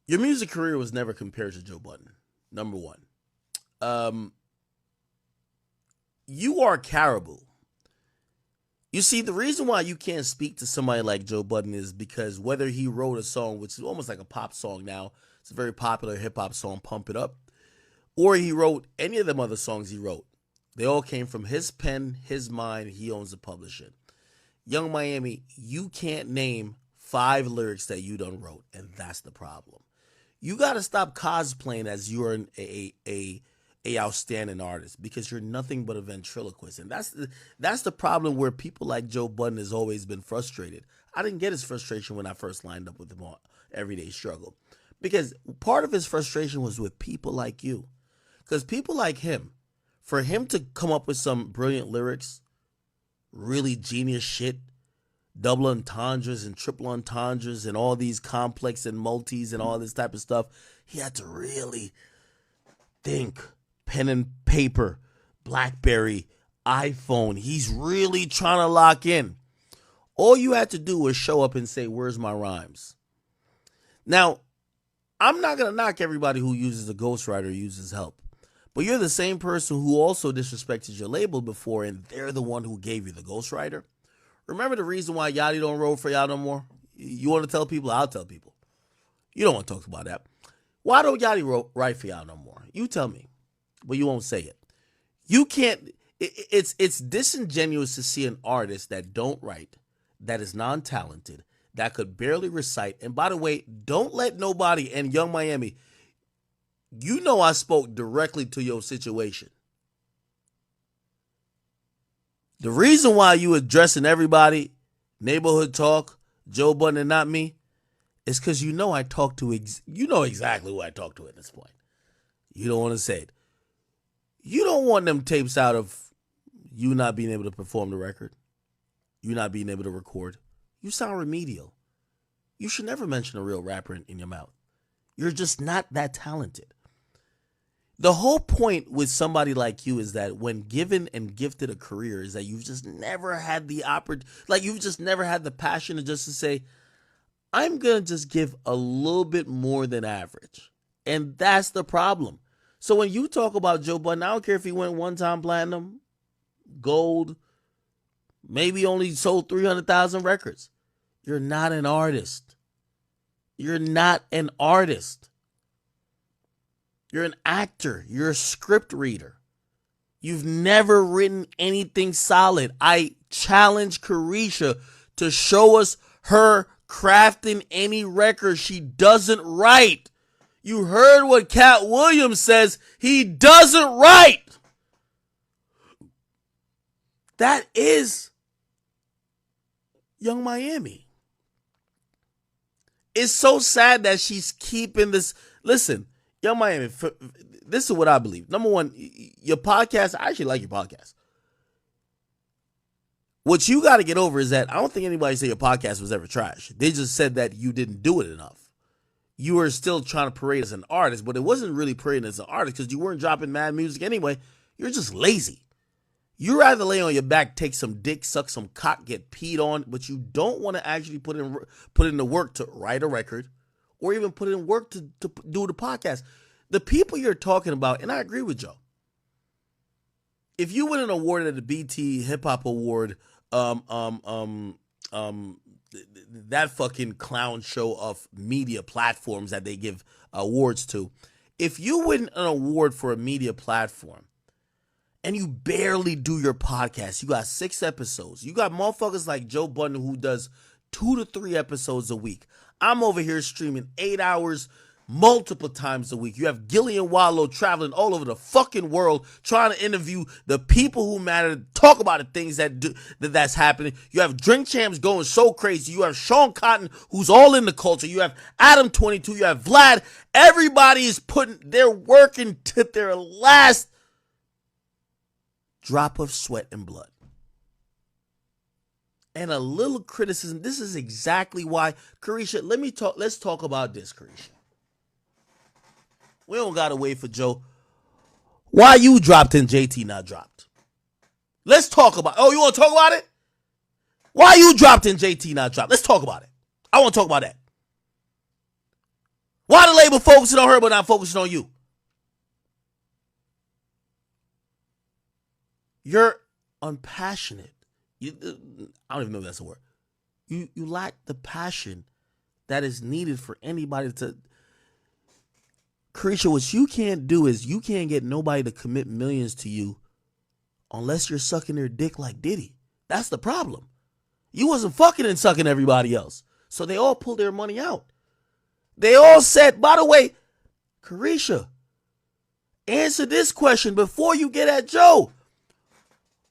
Your music career was never compared to Joe Budden. Number one. Um, you are Caribou. You see, the reason why you can't speak to somebody like Joe Budden is because whether he wrote a song, which is almost like a pop song now, it's a very popular hip hop song, Pump It Up, or he wrote any of them other songs he wrote, they all came from his pen, his mind. He owns the publishing. Young Miami, you can't name 5 lyrics that you done wrote, and that's the problem. You got to stop cosplaying as you're a outstanding artist because you're nothing but a ventriloquist, and that's the problem where people like Joe Budden has always been frustrated. I didn't get his frustration when I first lined up with him on Everyday Struggle, because part of his frustration was with people like you, because people like him, for him to come up with some brilliant lyrics, really genius shit, double entendres and triple entendres and all these complex and multis and all this type of stuff, he had to really think. Pen and paper, BlackBerry, iPhone. He's really trying to lock in. All you had to do was show up and say, "Where's my rhymes?" Now, I'm not going to knock everybody who uses a ghostwriter, uses help. But you're the same person who also disrespected your label before, and they're the one who gave you the ghostwriter. Remember the reason why Yachty don't roll for y'all no more? You want to tell people? I'll tell people. You don't want to talk about that. Why don't Yachty write for y'all no more? You tell me. But you won't say it. You can't. It's disingenuous to see an artist that don't write, that is non-talented, that could barely recite. And by the way, don't let nobody, and Young Miami, you know I spoke directly to your situation. The reason why you addressing everybody, neighborhood talk, Joe Budden and not me, is because you know I talk to, you know exactly who I talk to at this point. You don't want to say it. You don't want them tapes out of you not being able to perform the record, you not being able to record. You sound remedial. You should never mention a real rapper in your mouth. You're just not that talented. The whole point with somebody like you is that when given and gifted a career is that you've just never had the you've just never had the passion to just to say, I'm going to just give a little bit more than average. And that's the problem. So when you talk about Joe Budden, I don't care if he went one-time platinum, gold, maybe only sold 300,000 records. You're not an artist. You're not an artist. You're an actor. You're a script reader. You've never written anything solid. I challenge Carisha to show us her crafting any record she doesn't write. You heard what Cat Williams says. He doesn't write. That is Young Miami. It's so sad that she's keeping this. Listen, Young Miami, this is what I believe. Number one, your podcast, I actually like your podcast. What you got to get over is that I don't think anybody said your podcast was ever trash. They just said that you didn't do it enough. You were still trying to parade as an artist, but it wasn't really parading as an artist because you weren't dropping mad music anyway. You're just lazy. You rather lay on your back, take some dick, suck some cock, get peed on, but you don't want to actually put in the work to write a record or even put in work to do the podcast. The people you're talking about, and I agree with Joe. If you win an award at the BT Hip Hop Award, that fucking clown show of media platforms that they give awards to, if you win an award for a media platform and you barely do your podcast, you got 6 episodes, you got motherfuckers like Joe Budden who does 2 to 3 episodes a week. I'm over here streaming 8 hours multiple times a week. You have Gillian Wallow traveling all over the fucking world trying to interview the people who matter, talk about the things that's happening. You have Drink Champs going so crazy. You have Sean Cotton, who's all in the culture. You have Adam 22. You have Vlad. Everybody is they're working to their last drop of sweat and blood. And a little criticism. This is exactly why, Carisha, let's talk about this, Carisha. We don't gotta wait for Joe. Why you dropped and JT not dropped? Let's talk about. Oh, you want to talk about it? Why you dropped and JT not dropped? Let's talk about it. I want to talk about that. Why the label focusing on her but not focusing on you? You're unpassionate. I don't even know if that's a word. You lack the passion that is needed for anybody to. Carisha, what you can't do is you can't get nobody to commit millions to you unless you're sucking their dick like Diddy. That's the problem. You wasn't fucking and sucking everybody else. So they all pulled their money out. They all said, by the way, Carisha, answer this question before you get at Joe.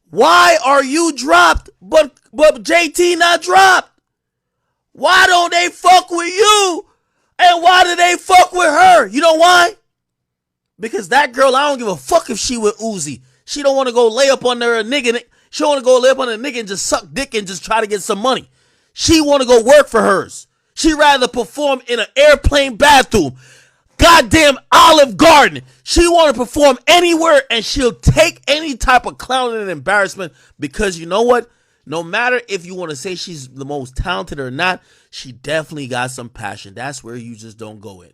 Why are you dropped, but JT not dropped? Why don't they fuck with you? And why do they fuck with her? You know why? Because that girl, I don't give a fuck if she with Uzi. She don't want to go lay up under a nigga. She don't want to go lay up under a nigga and just suck dick and just try to get some money. She want to go work for hers. She rather perform in an airplane bathroom. Goddamn Olive Garden. She want to perform anywhere and she'll take any type of clowning and embarrassment because you know what? No matter if you want to say she's the most talented or not, she definitely got some passion. That's where you just don't go in.